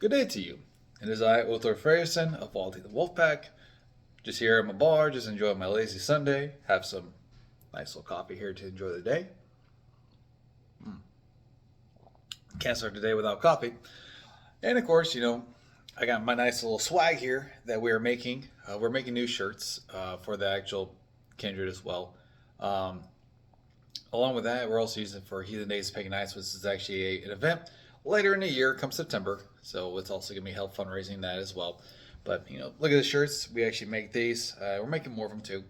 Good day to you. It is I, Othor Freyerson of Waldy the Wolfpack. Just here at my bar, just enjoying my lazy Sunday. Have some nice little coffee here to enjoy the day. Can't start the day without coffee. And of course, I got my nice little swag here that we are making. We're making new shirts for the actual Kindred as well. Um, Along with that, we're also using it for Heathen Days of Pagan Nights, which is actually an event later in the year, come September. So it's also going to be help fundraising that as well. But, look at the shirts. We actually make these. We're making more of them too.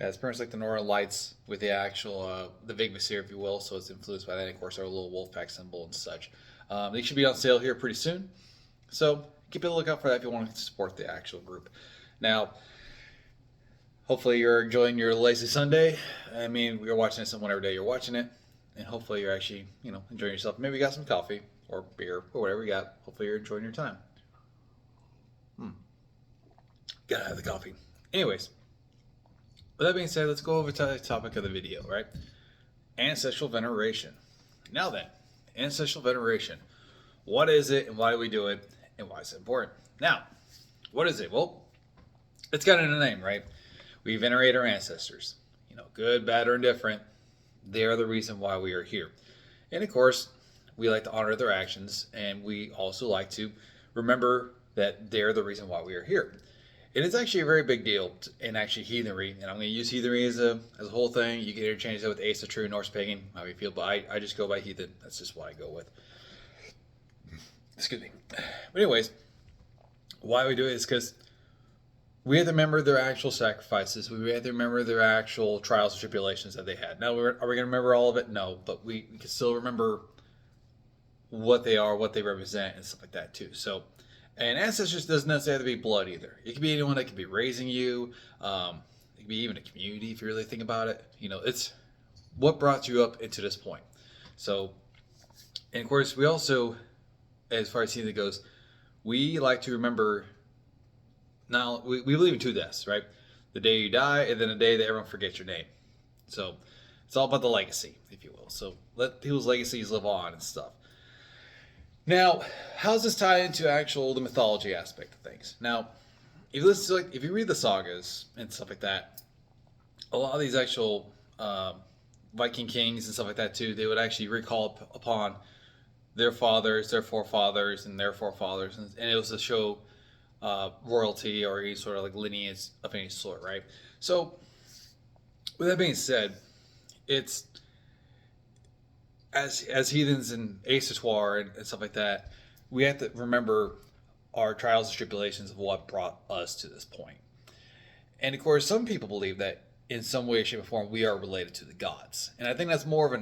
It's pretty much like the Northern Lights with the actual, the Vigmas here, if you will. So it's influenced by that. And of course, our little wolf pack symbol and such. They should be on sale here pretty soon. So keep a lookout for that if you want to support the actual group. Now, hopefully you're enjoying your lazy Sunday. I mean, you're watching this on whatever day you're watching it. And hopefully you're actually, enjoying yourself. Maybe you got some coffee or beer or whatever you got. Hopefully you're enjoying your time. Gotta have the coffee. Anyways, with that being said, let's go over to the topic of the video, right? Ancestral veneration. Now then, ancestral veneration. What is it and why do we do it and why is it important? Now, what is it? Well, it's got in the name, right? We venerate our ancestors. Good, bad, or indifferent. They are the reason why we are here. And of course, we like to honor their actions, and we also like to remember that they're the reason why we are here. And it's actually a very big deal in actually heathenry, and I'm going to use heathenry as a whole thing. You can interchange that with ancestral, Norse pagan, how you feel, but I just go by heathen. That's just what I go with. Excuse me. But anyways, why we do it is because we have to remember their actual sacrifices. We have to remember their actual trials and tribulations that they had. Now, are we going to remember all of it? No, but we can still remember what they are, what they represent, and stuff like that too. So, and ancestors doesn't necessarily have to be blood either. It could be anyone that could be raising you. It could be even a community if you really think about it. It's what brought you up into this point. So, and of course, we also, as far as heathen goes, we like to remember. Now, we believe in two deaths, right? The day you die, and then the day that everyone forgets your name. So, it's all about the legacy, if you will. So, let people's legacies live on and stuff. Now, how does this tie into the mythology aspect of things? Now, if you read the sagas and stuff like that, a lot of these actual Viking kings and stuff like that too, they would actually recall upon their fathers, their forefathers, and their forefathers, and it was to show royalty or any sort of like lineage of any sort, right? So, with that being said, it's as heathens and ancestral and stuff like that, we have to remember our trials and tribulations of what brought us to this point. And of course, some people believe that in some way, shape, or form, we are related to the gods, and I think that's more of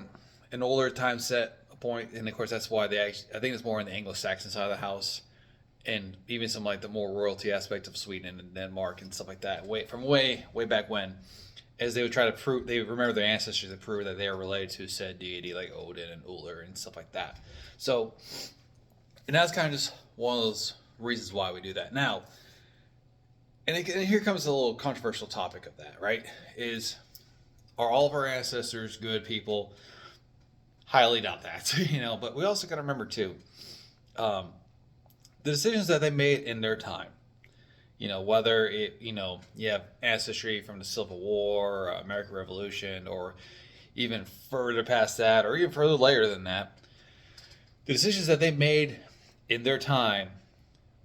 an older time set point. And of course, that's why I think it's more in the Anglo-Saxon side of the house and even some like the more royalty aspect of Sweden and Denmark and stuff like that, way back when, as they would try to prove, they would remember their ancestors to prove that they are related to said deity like Odin and Uller and stuff like that. So, and that's kind of just one of those reasons why we do that. Now, and here comes a little controversial topic of that, right? Are all of our ancestors good people? Highly doubt that, But we also got to remember too, the decisions that they made in their time. Whether you have ancestry from the Civil War, American Revolution, or even further past that, or even further later than that, the decisions that they made in their time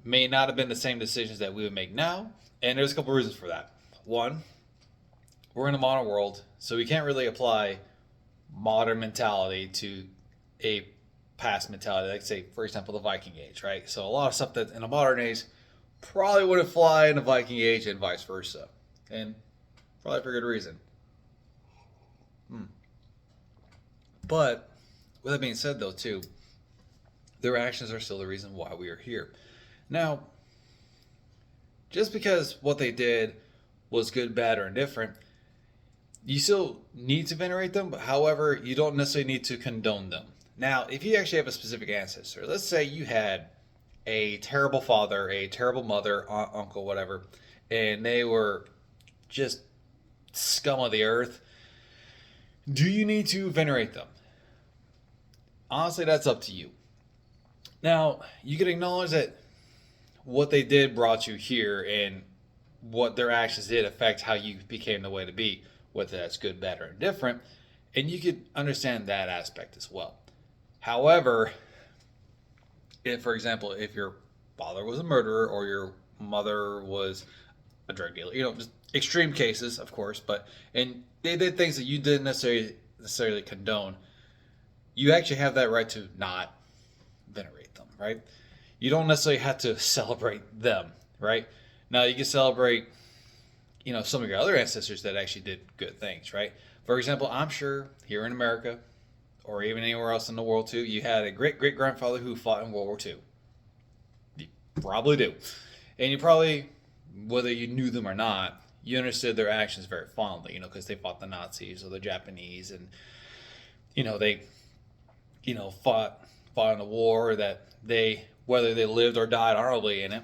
may not have been the same decisions that we would make now. And there's a couple reasons for that. One, we're in a modern world, so we can't really apply modern mentality to a past mentality, like say, for example, the Viking Age, right? So a lot of stuff that in a modern age probably wouldn't fly in the Viking Age and vice versa, and probably for good reason. But with that being said, though, too, their actions are still the reason why we are here. Now, just because what they did was good, bad, or indifferent, you still need to venerate them. However, you don't necessarily need to condone them. Now, if you actually have a specific ancestor, let's say you had a terrible father, a terrible mother, aunt, uncle, whatever, and they were just scum of the earth, do you need to venerate them? Honestly, that's up to you. Now, you can acknowledge that what they did brought you here, and what their actions did affect how you became the way to be, whether that's good, bad, or indifferent. And you could understand that aspect as well. However, if, for example, if your father was a murderer or your mother was a drug dealer, just extreme cases, of course, but and they did things that you didn't necessarily condone, you actually have that right to not venerate them, right? You don't necessarily have to celebrate them, right? Now you can celebrate, some of your other ancestors that actually did good things, right? For example, I'm sure here in America, or even anywhere else in the world too, you had a great great grandfather who fought in World War II. You probably do, and you probably, whether you knew them or not, you understood their actions very fondly, because they fought the Nazis or the Japanese, and they fought in a war that they, whether they lived or died honorably in it,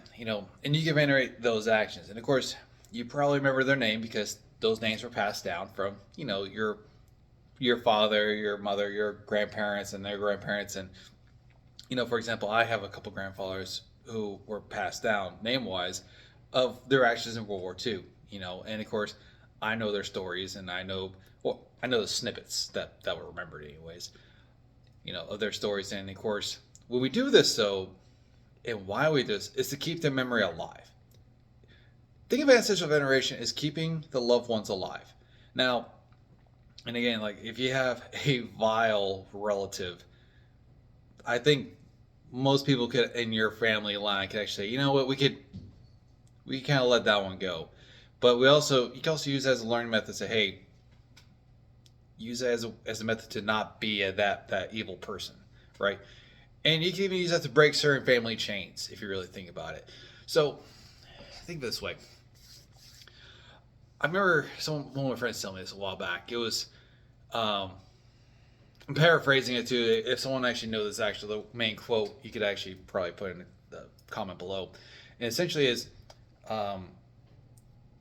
and you can venerate those actions. And of course, you probably remember their name because those names were passed down from, your father, your mother, your grandparents, and their grandparents. And, for example, I have a couple grandfathers who were passed down name wise of their actions in World War II, and of course, I know their stories, and I know the snippets that were remembered anyways, of their stories. And of course, when we do this, though, and why we do this, is to keep their memory alive. Think of ancestral veneration as keeping the loved ones alive. Now, and again, like if you have a vile relative, I think most people could in your family line could actually say, you know what, we kind of let that one go. But you can also use it as a learning method to say, hey, use it as a method to not be that evil person, right? And you can even use that to break certain family chains if you really think about it. So think this way. I remember one of my friends telling me this a while back. It was, I'm paraphrasing it too. If someone actually knows this, actually the main quote, you could actually probably put in the comment below. And essentially is,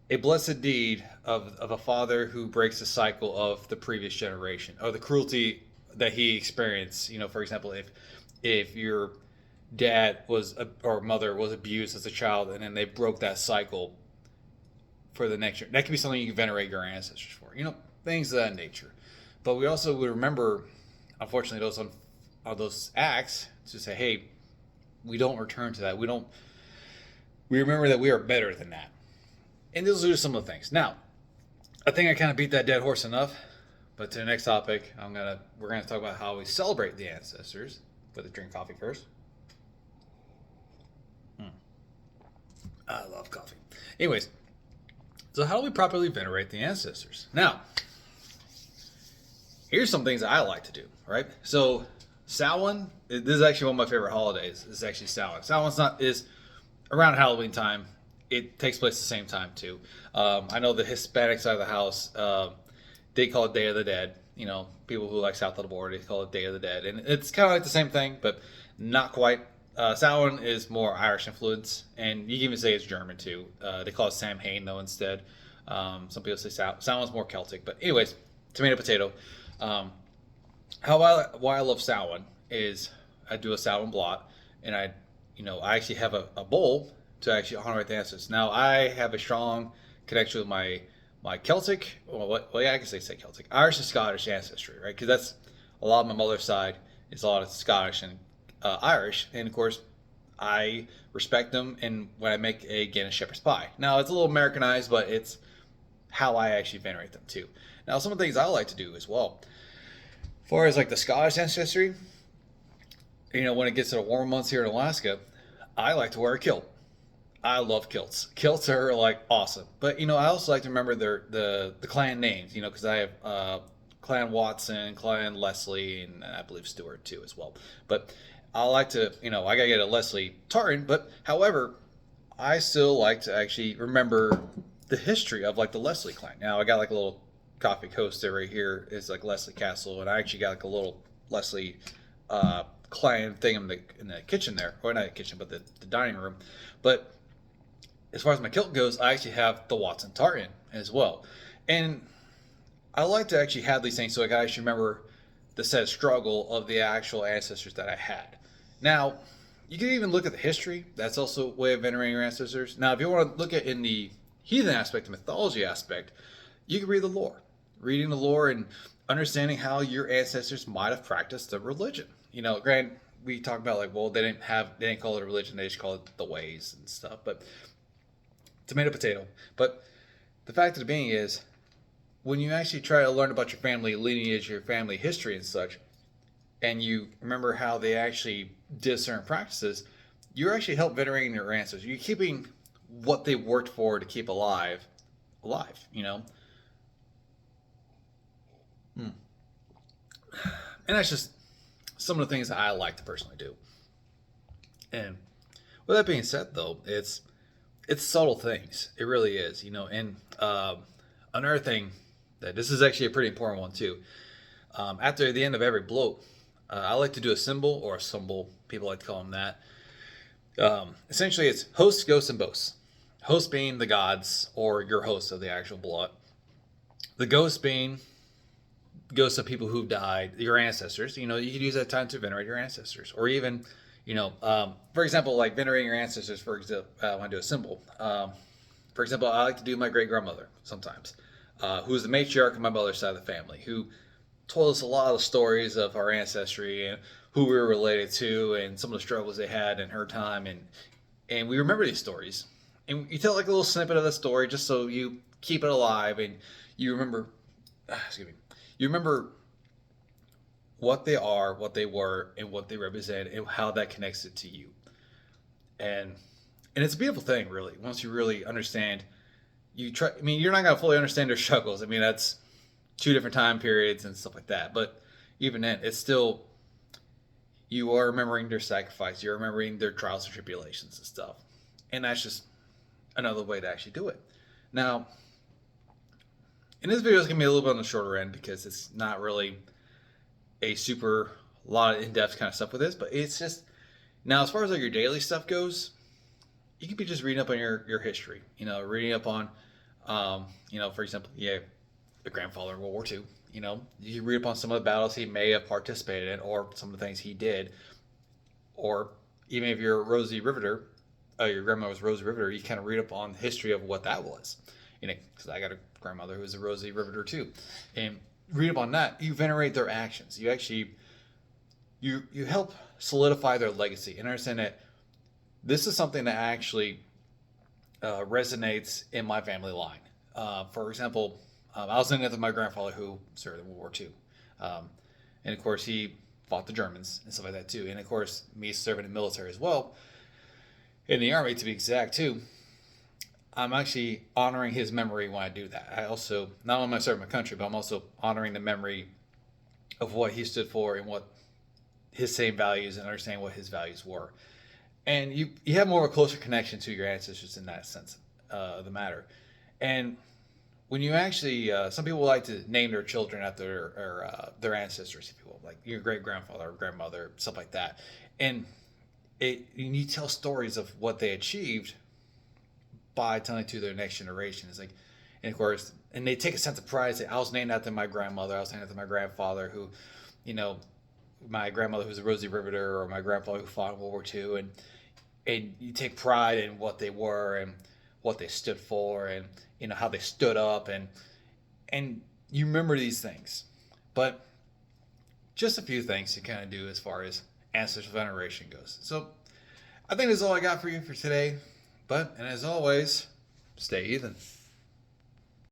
a blessed deed of a father who breaks the cycle of the previous generation, or the cruelty that he experienced. For example, if your dad or mother was abused as a child, and then they broke that cycle for the next year, that could be something you can venerate your ancestors for. Things of that nature. But we also would remember, unfortunately, those acts to say, hey, we don't return to that. We remember that we are better than that. And those are some of the things. Now, I think I kind of beat that dead horse enough. But to the next topic, we're gonna talk about how we celebrate the ancestors. But drink coffee first. I love coffee. Anyways, so how do we properly venerate the ancestors? Now, here's some things I like to do. Right. So Samhain. This is actually one of my favorite holidays. This is actually Samhain. Samhain is around Halloween time. It takes place at the same time too. I know the Hispanic side of the house, they call it Day of the Dead. People who like south of the border, they call it Day of the Dead, and it's kind of like the same thing, but not quite. Samhain is more Irish influence, and you can even say it's German too. They call it Samhain though instead. Some people say Samhain's more Celtic, but anyways, tomato potato. Why I love Samhain is I do a Samhain blot, and I actually have a bowl to actually honor the ancestors. Now, I have a strong connection with my Celtic, yeah, I can say Celtic, Irish and Scottish ancestry, right? Because that's a lot of my mother's side is a lot of Scottish and Irish, and of course, I respect them. And when I make a Guinness shepherd's pie, now it's a little Americanized, but it's how I actually venerate them too. Now, some of the things I like to do as well, as far as like the Scottish ancestry, when it gets to the warm months here in Alaska, I like to wear a kilt. I love kilts. Kilts are like awesome. But I also like to remember the clan names, because I have Clan Watson, Clan Leslie, and I believe Stewart too as well. But I like to, I gotta get a Leslie Tartan, but however, I still like to actually remember the history of like the Leslie clan. Now I got like a little coffee coaster right here is like Leslie Castle, and I actually got like a little Leslie clan thing in the kitchen there, or not the kitchen, but the dining room. But as far as my kilt goes, I actually have the Watson tartan as well. And I like to actually have these things so I can actually remember the said struggle of the actual ancestors that I had. Now, you can even look at the history. That's also a way of venerating your ancestors. Now, if you want to look at in the heathen aspect, the mythology aspect, you can read the lore. Reading the lore and understanding how your ancestors might have practiced the religion. Granted, we talk about like, well, they didn't call it a religion, they just call it the ways and stuff. But tomato, potato. But the fact of the being is, when you actually try to learn about your family lineage, your family history and such, and you remember how they actually did certain practices, you're actually help venerating your ancestors. You're keeping what they worked for to keep alive. Hmm. And that's just some of the things that I like to personally do. And with that being said, though, it's subtle things. It really is, And another thing that this is actually a pretty important one too. After the end of every blow, I like to do a symbol or a symbol. People like to call them that. Essentially, it's hosts, ghosts, and boasts. Hosts being the gods or your hosts of the actual blood. The ghosts being ghosts of people who've died, your ancestors. You could use that time to venerate your ancestors, or even, for example, like venerating your ancestors. For example, I want to do a symbol. For example, I like to do my great grandmother sometimes, who's the matriarch of my mother's side of the family, who told us a lot of stories of our ancestry and who we were related to and some of the struggles they had in her time, and we remember these stories, and you tell like a little snippet of the story just so you keep it alive and you remember. Excuse me. You remember what they are, what they were, and what they represent, and how that connects it to you. And it's a beautiful thing, really. Once you really understand, you try. I mean, you're not gonna fully understand their struggles. I mean, that's two different time periods and stuff like that. But even then, it's still, you are remembering their sacrifice. You're remembering their trials and tribulations and stuff. And that's just another way to actually do it. Now, and this video is going to be a little bit on the shorter end because it's not really a super lot of in-depth kind of stuff with this, but it's just, now as far as like your daily stuff goes, you could be just reading up on your history, reading up on, for example, the grandfather in World War II, you read up on some of the battles he may have participated in or some of the things he did, or even if you're Rosie Riveter, your grandma was Rosie Riveter, you kind of read up on the history of what that was. Because I got a grandmother who was a Rosie Riveter too, and read up on that. You venerate their actions. You actually, you help solidify their legacy and understand that this is something that actually resonates in my family line. For example, I was living with my grandfather who served in World War II, and of course he fought the Germans and stuff like that too. And of course, me serving in the military as well, in the army to be exact too. I'm actually honoring his memory when I do that. I also, not only am I serving my country, but I'm also honoring the memory of what he stood for and what his same values, and understanding what his values were. And you have more of a closer connection to your ancestors in that sense of the matter. And when you actually, some people like to name their children after their ancestors, if you will, like your great grandfather or grandmother, stuff like that. And you tell stories of what they achieved by telling it to their next generation. It's like, and of course, and they take a sense of pride. Say, I was named after my grandmother. I was named after my grandfather, who, my grandmother who was a Rosie Riveter, or my grandfather who fought in World War II, and you take pride in what they were and what they stood for, and how they stood up, and you remember these things. But just a few things to kind of do as far as ancestral veneration goes. So I think that's all I got for you for today. And as always, stay heathen.